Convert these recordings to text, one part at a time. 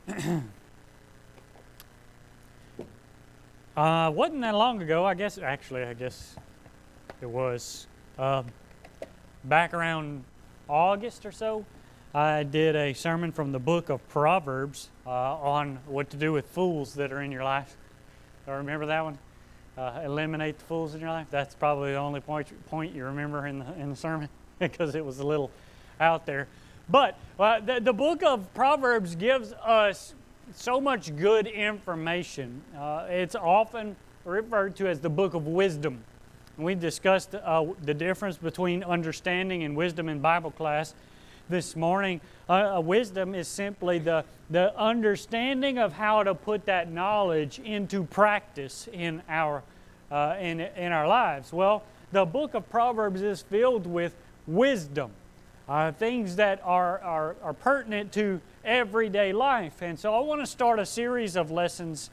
Wasn't that long ago, I guess it was. Back around August or so, I did a sermon from the book of Proverbs on what to do with fools that are in your life. I remember that one? Eliminate the fools in your life. That's probably the only point you remember in the sermon because it was a little out there. But the book of Proverbs gives us so much good information. It's often referred to as the book of wisdom. We discussed the difference between understanding and wisdom in Bible class this morning. Wisdom is simply the understanding of how to put that knowledge into practice in our lives. Well, the book of Proverbs is filled with wisdom, things that are pertinent to everyday life. And so I want to start a series of lessons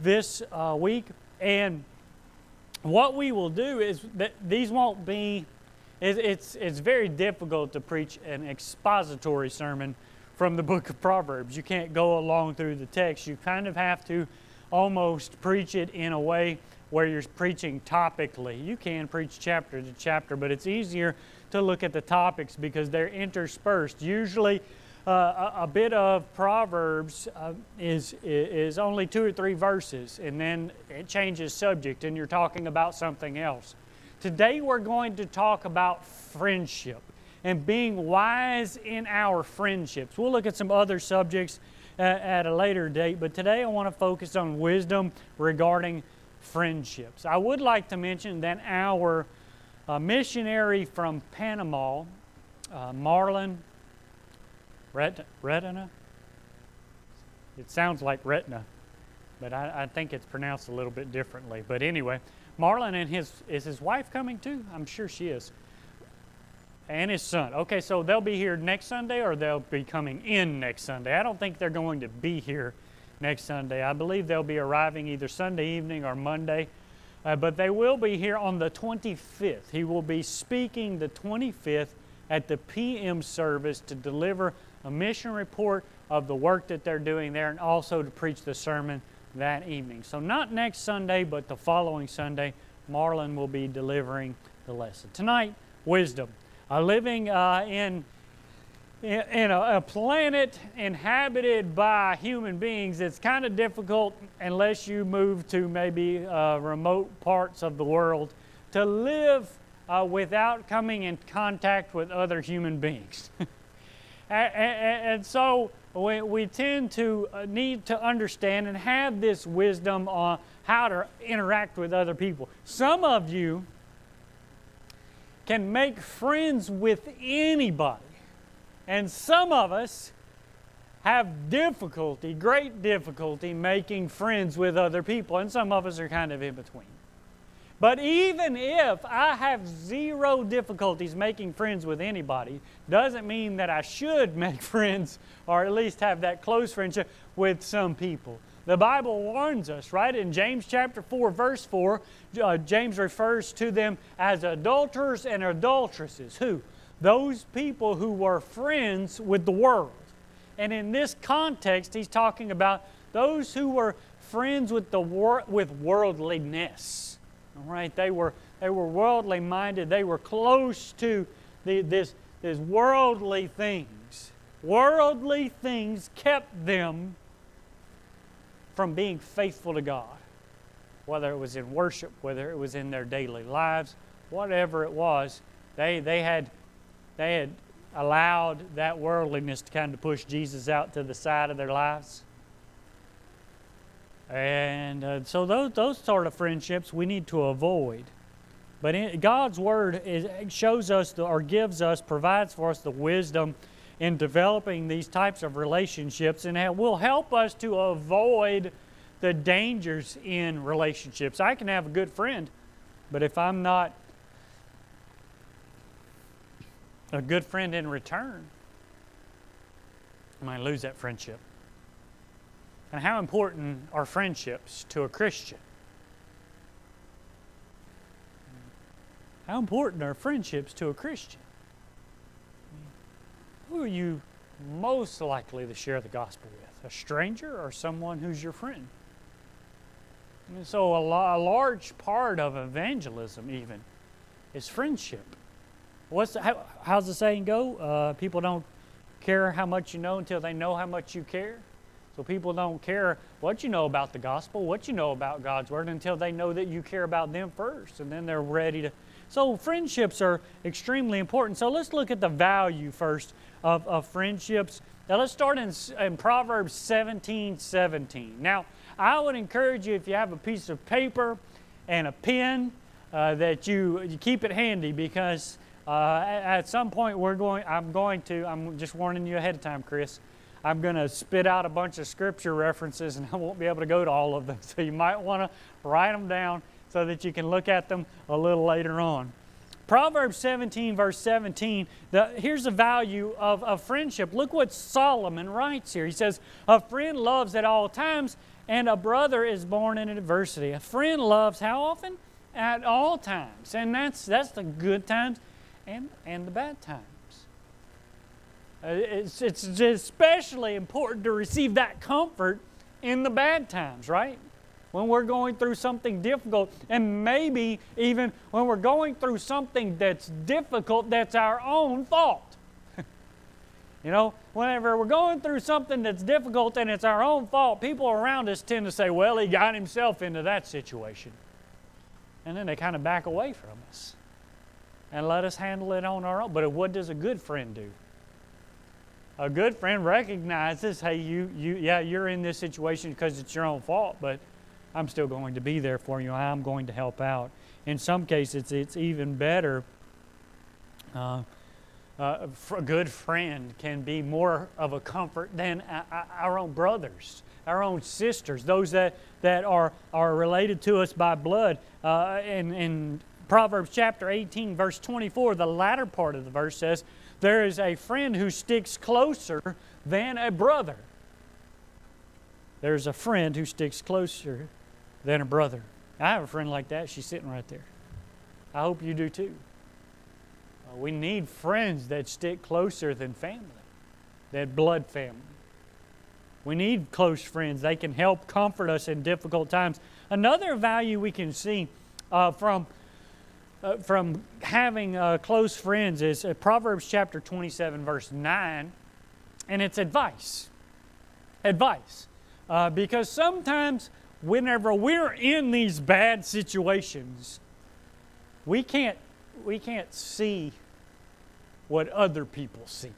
this week. And what we will do is that these won't be, it's very difficult to preach an expository sermon from the book of Proverbs. You can't go along through the text. You kind of have to almost preach it in a way where you're preaching topically. You can preach chapter to chapter, but it's easier to look at the topics because they're interspersed. Usually a bit of Proverbs is only 2 or 3 verses, and then it changes subject and you're talking about something else. Today we're going to talk about friendship and being wise in our friendships. We'll look at some other subjects at a later date, but today I want to focus on wisdom regarding friendships. I would like to mention that our missionary from Panama, Marlon Retina? It sounds like retina, but I think it's pronounced a little bit differently. But anyway, Marlon and is his wife coming too? I'm sure she is. And his son. Okay, so they'll be here next Sunday or they'll be coming in next Sunday. I don't think they're going to be here next Sunday. I believe they'll be arriving either Sunday evening or Monday. But they will be here on the 25th. He will be speaking the 25th at the PM service to deliver a mission report of the work that they're doing there and also to preach the sermon that evening. So not next Sunday, but the following Sunday, Marlon will be delivering the lesson. Tonight, wisdom. Living in a planet inhabited by human beings, it's kind of difficult unless you move to maybe remote parts of the world to live without coming in contact with other human beings. And so we tend to need to understand and have this wisdom on how to interact with other people. Some of you can make friends with anybody, and some of us have difficulty, great difficulty, making friends with other people, and some of us are kind of in between. But even if I have zero difficulties making friends with anybody, doesn't mean that I should make friends or at least have that close friendship with some people. The Bible warns us, right? In James chapter 4, verse 4, James refers to them as adulterers and adulteresses. Who? Those people who were friends with the world. And in this context, he's talking about those who were friends with worldliness. All right, they were worldly minded. They were close to this worldly things. Worldly things kept them from being faithful to God, whether it was in worship, whether it was in their daily lives, whatever it was. They had allowed that worldliness to kind of push Jesus out to the side of their lives. And so those sort of friendships we need to avoid. But God's Word shows us or gives us, provides for us the wisdom in developing these types of relationships, and it will help us to avoid the dangers in relationships. I can have a good friend, but if I'm not a good friend in return, I might lose that friendship. And how important are friendships to a Christian? How important are friendships to a Christian? Who are you most likely to share the gospel with? A stranger or someone who's your friend? And so a large part of evangelism even is friendship. How's the saying go? People don't care how much you know until they know how much you care. So people don't care what you know about the gospel, what you know about God's word, until they know that you care about them first, and then they're ready to. So friendships are extremely important. So let's look at the value first of friendships. Now let's start in Proverbs 17:17. Now I would encourage you, if you have a piece of paper and a pen, that you keep it handy, because at some point I'm just warning you ahead of time, Chris, I'm going to spit out a bunch of scripture references and I won't be able to go to all of them. So you might want to write them down so that you can look at them a little later on. Proverbs 17 verse 17, here's the value of friendship. Look what Solomon writes here. He says, a friend loves at all times, and a brother is born in adversity. A friend loves how often? At all times. And that's the good times and the bad times. It's especially important to receive that comfort in the bad times, right? When we're going through something difficult, and maybe even when we're going through something that's difficult that's our own fault. You know, whenever we're going through something that's difficult and it's our own fault, people around us tend to say, well, he got himself into that situation. And then they kind of back away from us and let us handle it on our own. But what does a good friend do? A good friend recognizes, hey, you're in this situation because it's your own fault, but I'm still going to be there for you. I'm going to help out. In some cases, it's even better. A good friend can be more of a comfort than our own brothers, our own sisters, those that are related to us by blood. In Proverbs chapter 18, verse 24, the latter part of the verse says, there is a friend who sticks closer than a brother. There's a friend who sticks closer than a brother. I have a friend like that. She's sitting right there. I hope you do too. We need friends that stick closer than family, that blood family. We need close friends. They can help comfort us in difficult times. Another value we can see from having close friends is Proverbs chapter 27, verse 9, and it's advice. Advice. Because sometimes whenever we're in these bad situations, we can't see what other people see.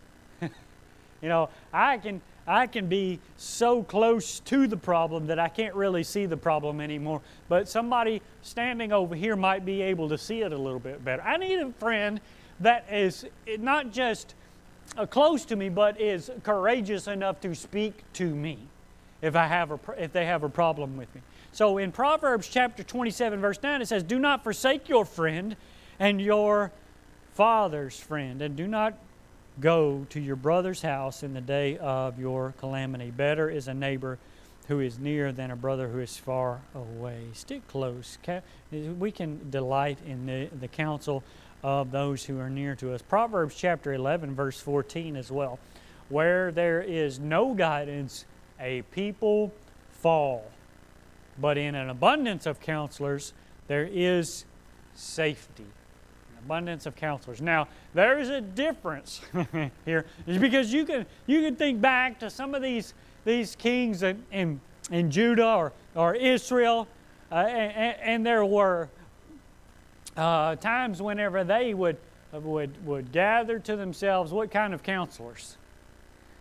You know, I can be so close to the problem that I can't really see the problem anymore. But somebody standing over here might be able to see it a little bit better. I need a friend that is not just close to me, but is courageous enough to speak to me if they have a problem with me. So in Proverbs chapter 27, verse 9, it says, do not forsake your friend and your father's friend, and do not go to your brother's house in the day of your calamity. Better is a neighbor who is near than a brother who is far away. Stick close. We can delight in the counsel of those who are near to us. Proverbs chapter 11, verse 14 as well. Where there is no guidance, a people fall. But in an abundance of counselors, there is safety. Abundance of counselors. Now, there is a difference here, because you can think back to some of these kings in Judah or Israel, and there were times whenever they would gather to themselves what kind of counselors?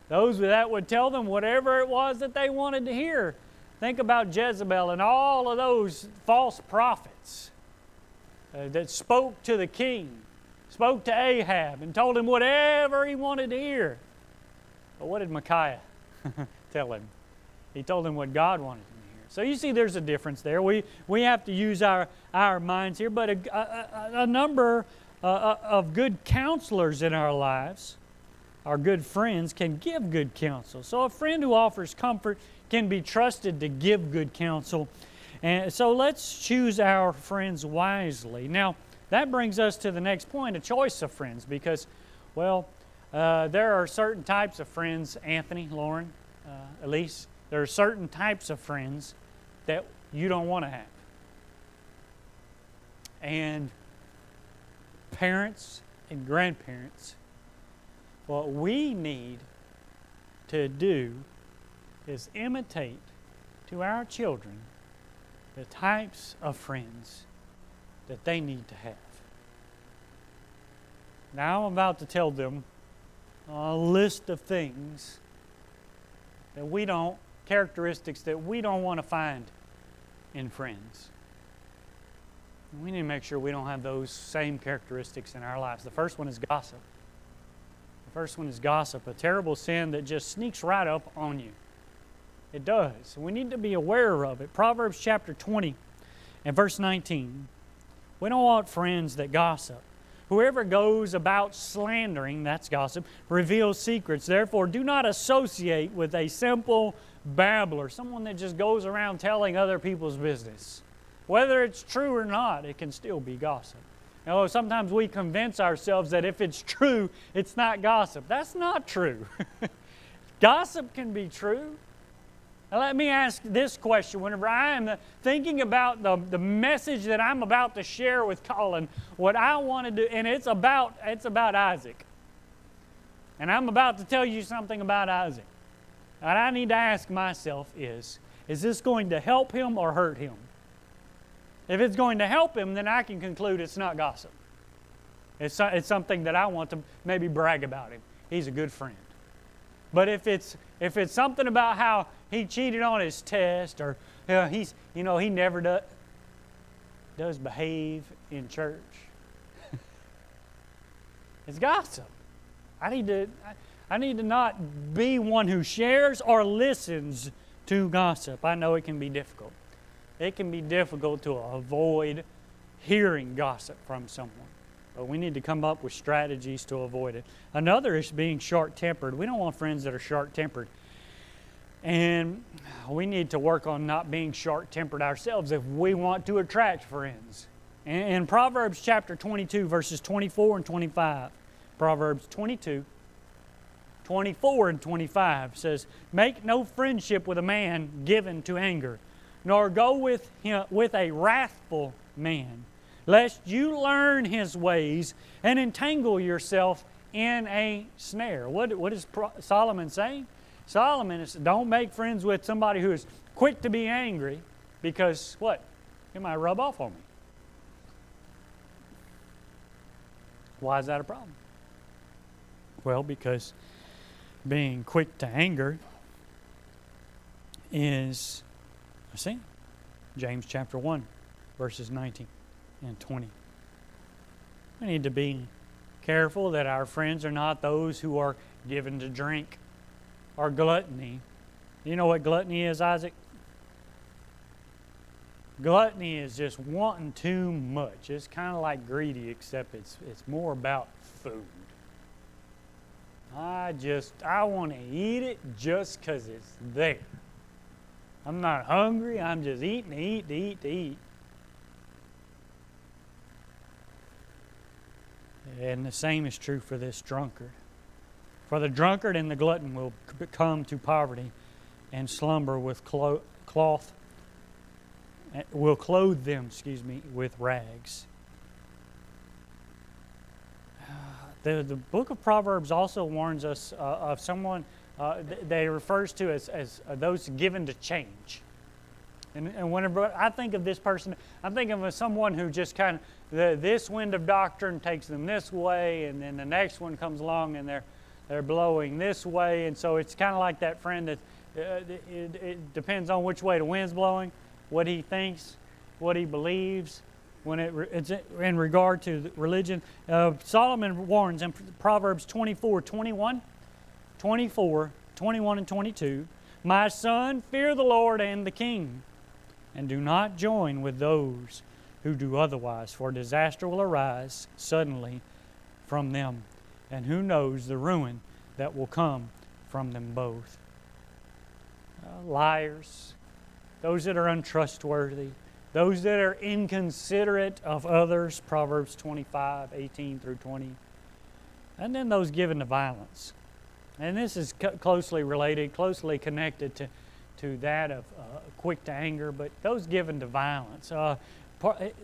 Those that would tell them whatever it was that they wanted to hear. Think about Jezebel and all of those false prophets that spoke to the king, spoke to Ahab, and told him whatever he wanted to hear. But what did Micaiah tell him? He told him what God wanted him to hear. So you see there's a difference there. We have to use our minds here, but a number of good counselors in our lives, our good friends, can give good counsel. So a friend who offers comfort can be trusted to give good counsel. And so let's choose our friends wisely. Now, that brings us to the next point, a choice of friends, because, well, There are certain types of friends, Anthony, Lauren, Elise, there are certain types of friends that you don't want to have. And parents and grandparents, what we need to do is imitate to our children the types of friends that they need to have. Now I'm about to tell them a list of things that characteristics that we don't want to find in friends. We need to make sure we don't have those same characteristics in our lives. The first one is gossip. The first one is gossip, a terrible sin that just sneaks right up on you. It does. We need to be aware of it. Proverbs chapter 20 and verse 19. We don't want friends that gossip. Whoever goes about slandering, that's gossip, reveals secrets. Therefore, do not associate with a simple babbler, someone that just goes around telling other people's business. Whether it's true or not, it can still be gossip. Now, sometimes we convince ourselves that if it's true, it's not gossip. That's not true. Gossip can be true. Now, let me ask this question. Whenever I am thinking about the message that I'm about to share with Colin, what I want to do, and it's about Isaac. And I'm about to tell you something about Isaac. What I need to ask myself is this going to help him or hurt him? If it's going to help him, then I can conclude it's not gossip. It's something that I want to maybe brag about him. He's a good friend. But if it's something about how he cheated on his test, or he never does behave in church, it's gossip. I need to not be one who shares or listens to gossip. I know it can be difficult. It can be difficult to avoid hearing gossip from someone. But we need to come up with strategies to avoid it. Another is being short-tempered. We don't want friends that are short-tempered. And we need to work on not being short-tempered ourselves if we want to attract friends. In Proverbs chapter 22, verses 24 and 25, Proverbs 22, 24 and 25 says, "Make no friendship with a man given to anger, nor go with a wrathful man, lest you learn his ways and entangle yourself in a snare." What is Solomon saying? Solomon is, don't make friends with somebody who is quick to be angry, because what? It might rub off on me. Why is that a problem? Well, because being quick to anger is a sin. James chapter 1, verses 19 and 20. We need to be careful that our friends are not those who are given to drink or gluttony. You know what gluttony is, Isaac? Gluttony is just wanting too much. It's kind of like greedy, except it's more about food. I want to eat it just because it's there. I'm not hungry. I'm just eating to eat. And the same is true for this drunkard. For the drunkard and the glutton will come to poverty, and slumber will clothe them, with rags. The book of Proverbs also warns us of someone that refers to as those given to change. And whenever I think of this person, I'm thinking of someone who just kind of, this wind of doctrine takes them this way, and then the next one comes along and they're blowing this way. And so it's kind of like that friend that it depends on which way the wind's blowing, what he thinks, what he believes. When it's in regard to religion, Solomon warns in Proverbs 24, 21 and 22, "My son, fear the Lord and the king, and do not join with those who do otherwise, for disaster will arise suddenly from them, and who knows the ruin that will come from them both." Liars, those that are untrustworthy, those that are inconsiderate of others, Proverbs 25, 18 through 20. And then those given to violence. And this is closely related, closely connected to that of quick to anger, but those given to violence.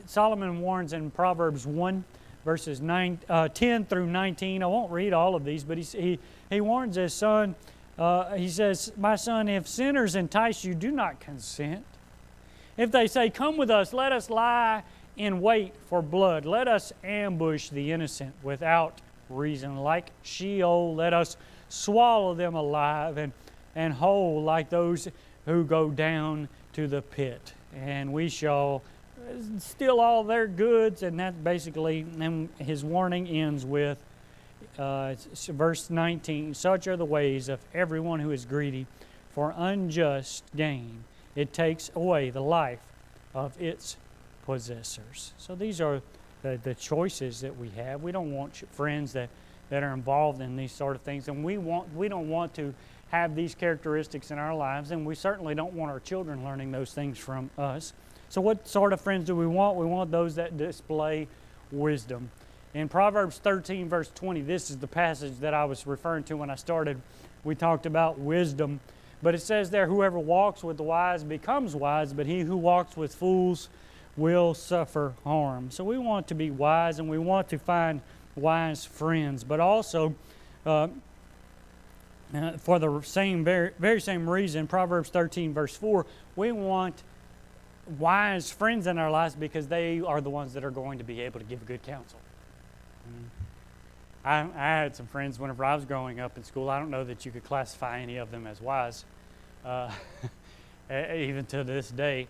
Solomon warns in Proverbs 1, verses 10 through 19. I won't read all of these, but he warns his son. He says, "My son, if sinners entice you, do not consent. If they say, 'Come with us, let us lie in wait for blood. Let us ambush the innocent without reason. Like Sheol, let us swallow them alive and whole like those who go down to the pit. And we shall steal all their goods.'" And that basically, and his warning ends with verse 19, "Such are the ways of everyone who is greedy for unjust gain. It takes away the life of its possessors." So these are the choices that we have. We don't want friends that are involved in these sort of things, and we don't want to have these characteristics in our lives, and we certainly don't want our children learning those things from us. So what sort of friends do we want? We want those that display wisdom. In Proverbs 13, verse 20, this is the passage that I was referring to when I started. We talked about wisdom, but it says there, "Whoever walks with the wise becomes wise, but he who walks with fools will suffer harm." So we want to be wise, and we want to find wise friends, but also for the very same reason, Proverbs 13, verse 4, we want wise friends in our lives because they are the ones that are going to be able to give good counsel. I had some friends whenever I was growing up in school. I don't know that you could classify any of them as wise, even to this day.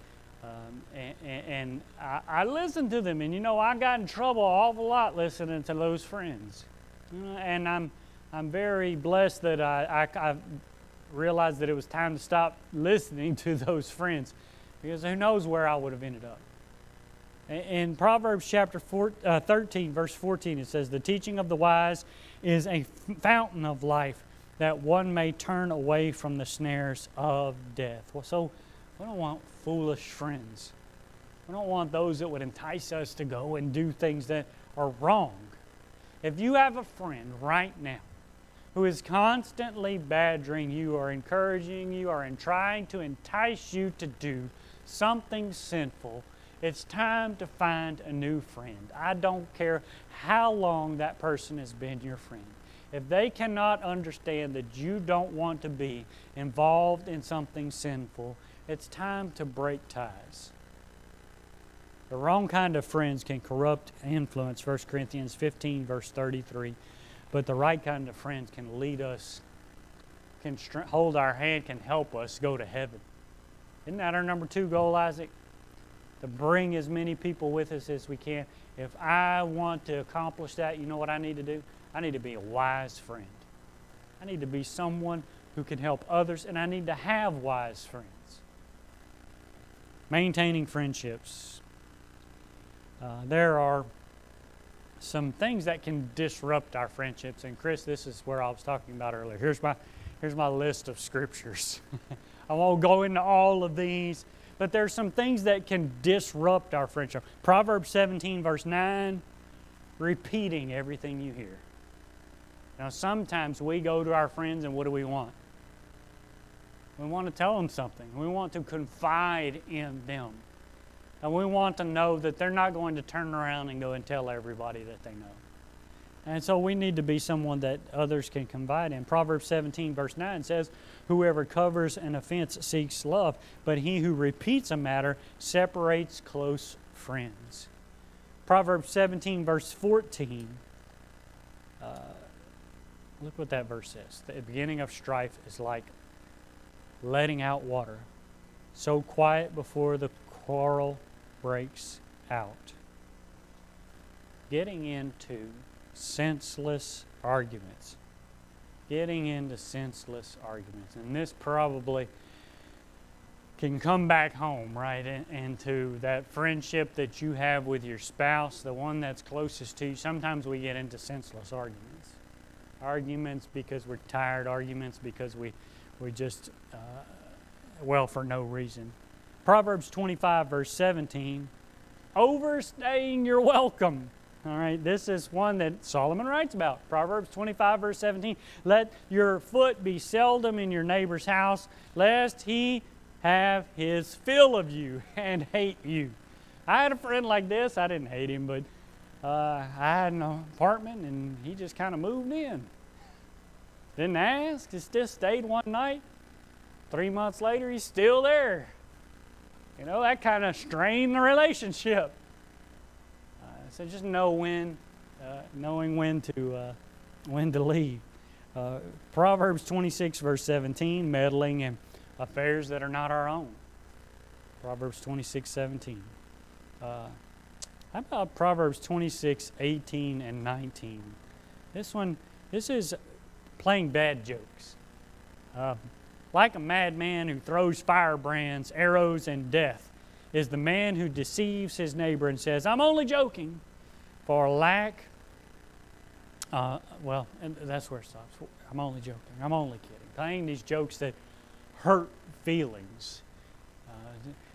And I listened to them, and I got in trouble an awful lot listening to those friends. And I'm very blessed that I realized that it was time to stop listening to those friends, because who knows where I would have ended up. In Proverbs chapter 13, verse 14, it says, "The teaching of the wise is a fountain of life, that one may turn away from the snares of death." Well, so we don't want foolish friends. We don't want those that would entice us to go and do things that are wrong. If you have a friend right now who is constantly badgering you or encouraging you or trying to entice you to do something sinful, it's time to find a new friend. I don't care how long that person has been your friend. If they cannot understand that you don't want to be involved in something sinful, it's time to break ties. The wrong kind of friends can corrupt and influence, 1 Corinthians 15, verse 33. But the right kind of friends can lead us, can hold our hand, can help us go to heaven. Isn't that our number 2 goal, Isaac? To bring as many people with us as we can. If I want to accomplish that, you know what I need to do? I need to be a wise friend. I need to be someone who can help others, and I need to have wise friends. Maintaining friendships. There are some things that can disrupt our friendships, and Chris, this is where I was talking about earlier. Here's my list of scriptures. I won't go into all of these, but there's some things that can disrupt our friendship. Proverbs 17, verse 9, repeating everything you hear. Now, sometimes we go to our friends, and what do we want? We want to tell them something. We want to confide in them. And we want to know that they're not going to turn around and go and tell everybody that they know. And so we need to be someone that others can confide in. Proverbs 17, verse 9 says, "Whoever covers an offense seeks love, but he who repeats a matter separates close friends." Proverbs 17, verse 14. Look what that verse says. "The beginning of strife is like letting out water, so quiet before the quarrel breaks out." Getting into senseless arguments. Getting into senseless arguments. And this probably can come back home, right, into that friendship that you have with your spouse, the one that's closest to you. Sometimes we get into senseless arguments. Arguments because we're tired, arguments because we just, for no reason. Proverbs 25, verse 17, "Overstaying your welcome All right, this is one that Solomon writes about. Proverbs 25, verse 17. Let your foot be seldom in your neighbor's house, lest he have his fill of you and hate you. I had a friend like this. I didn't hate him, but I had an apartment, and he just kind of moved in. Didn't ask, just stayed one night. 3 months later, he's still there. You know, that kind of strained the relationship. So just knowing when to leave. Proverbs 26, verse 17, meddling in affairs that are not our own. Proverbs 26, 17. How about Proverbs 26, 18, and 19? This is playing bad jokes. Like a madman who throws firebrands, arrows, and death is the man who deceives his neighbor and says, I'm only joking, for lack, and that's where it stops. I'm only joking. I'm only kidding. Playing these jokes that hurt feelings.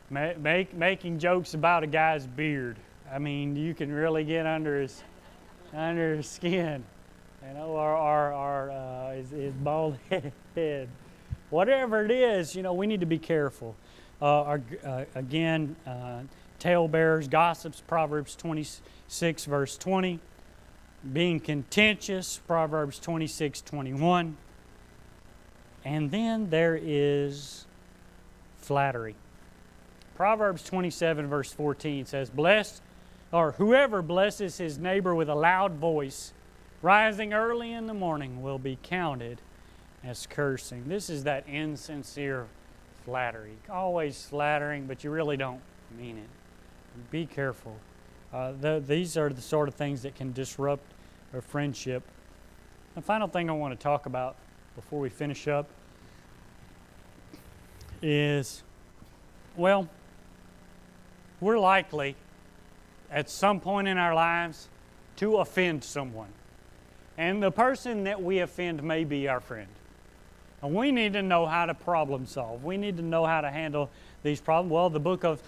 Making jokes about a guy's beard. I mean, you can really get under his skin, you know, or his bald head. Whatever it is, you know, we need to be careful. Talebearers, gossips, Proverbs 26, verse 20. Being contentious, Proverbs 26, 21. And then there is flattery. Proverbs 27, verse 14 says, whoever blesses his neighbor with a loud voice, rising early in the morning, will be counted as cursing. This is that insincere flattery. Always flattering, but you really don't mean it. Be careful. These are the sort of things that can disrupt a friendship. The final thing I want to talk about before we finish up is, well, we're likely at some point in our lives to offend someone. And the person that we offend may be our friend. And we need to know how to problem solve. We need to know how to handle these problems. Well, the book of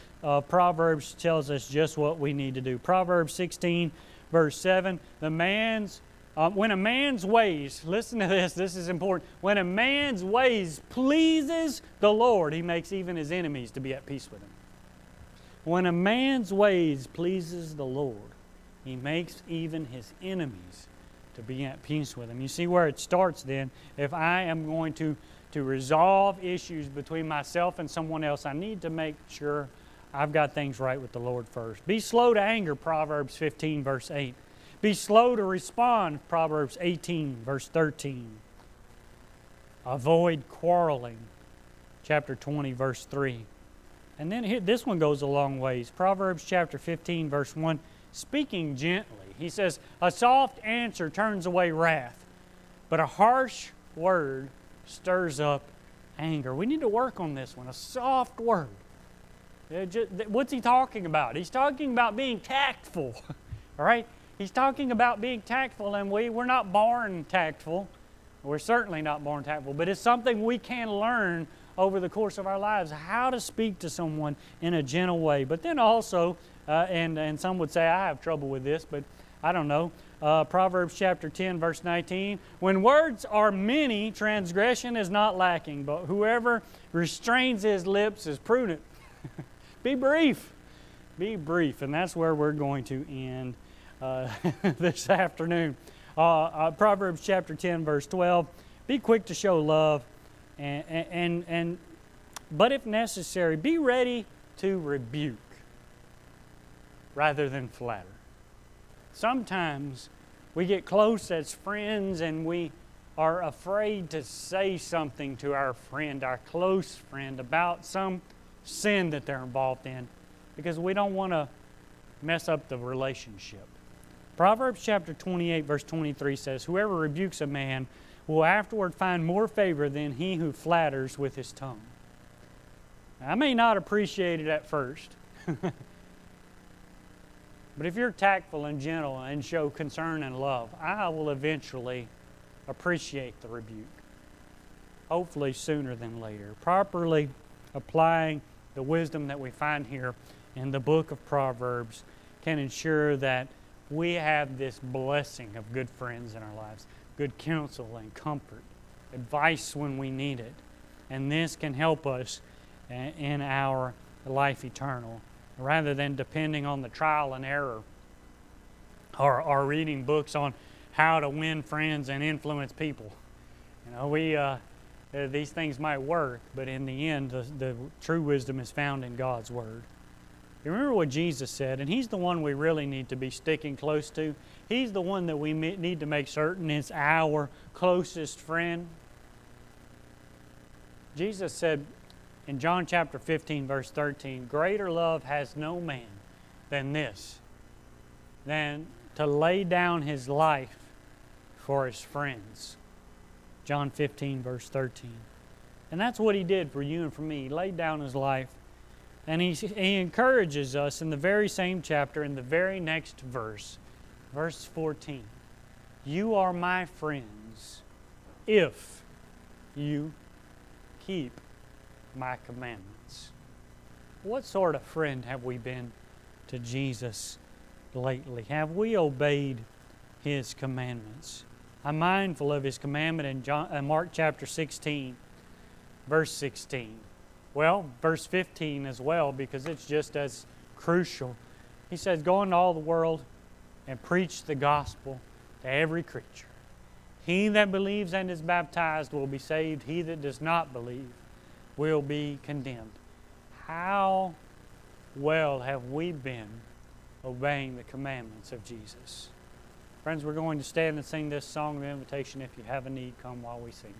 Proverbs tells us just what we need to do. Proverbs 16, verse 7, when a man's ways, listen to this is important. When a man's ways pleases the Lord, he makes even his enemies to be at peace with him. When a man's ways pleases the Lord, he makes even his enemies to be at peace with him. You see where it starts then. If I am going to resolve issues between myself and someone else, I need to make sure I've got things right with the Lord first. Be slow to anger, Proverbs 15, verse 8. Be slow to respond, Proverbs 18, verse 13. Avoid quarreling, chapter 20, verse 3. And then this one goes a long ways. Proverbs chapter 15, verse 1, speaking gently. He says, a soft answer turns away wrath, but a harsh word stirs up anger. We need to work on this one, a soft word. What's he talking about? He's talking about being tactful, all right? He's talking about being tactful, and we're not born tactful. We're certainly not born tactful, but it's something we can learn over the course of our lives, how to speak to someone in a gentle way. But then also, and some would say, I have trouble with this, but I don't know. Proverbs chapter 10, verse 19. When words are many, transgression is not lacking, but whoever restrains his lips is prudent. Be brief. Be brief. And that's where we're going to end this afternoon. Proverbs chapter 10, verse 12. Be quick to show love, but if necessary, be ready to rebuke rather than flatter. Sometimes we get close as friends and we are afraid to say something to our friend, our close friend, about some sin that they're involved in because we don't want to mess up the relationship. Proverbs chapter 28, verse 23 says, whoever rebukes a man will afterward find more favor than he who flatters with his tongue. I may not appreciate it at first, but if you're tactful and gentle and show concern and love, I will eventually appreciate the rebuke. Hopefully sooner than later. Properly applying the wisdom that we find here in the book of Proverbs can ensure that we have this blessing of good friends in our lives, good counsel and comfort, advice when we need it. And this can help us in our life eternal, rather than depending on the trial and error or reading books on how to win friends and influence people. You know, these things might work, but in the end, the true wisdom is found in God's Word. You remember what Jesus said, and He's the one we really need to be sticking close to. He's the one that we need to make certain is our closest friend. Jesus said in John chapter 15, verse 13, "Greater love has no man than this, than to lay down his life for his friends." John 15, verse 13. And that's what He did for you and for me. He laid down His life. And he encourages us in the very same chapter, in the very next verse, verse 14. "You are my friends if you keep my commandments." What sort of friend have we been to Jesus lately? Have we obeyed His commandments? I'm mindful of His commandment in Mark chapter 16, verse 16. Well, verse 15 as well, because it's just as crucial. He says, "Go into all the world and preach the gospel to every creature. He that believes and is baptized will be saved. He that does not believe will be condemned." How well have we been obeying the commandments of Jesus? Friends, we're going to stand and sing this song of invitation. If you have a need, come while we sing.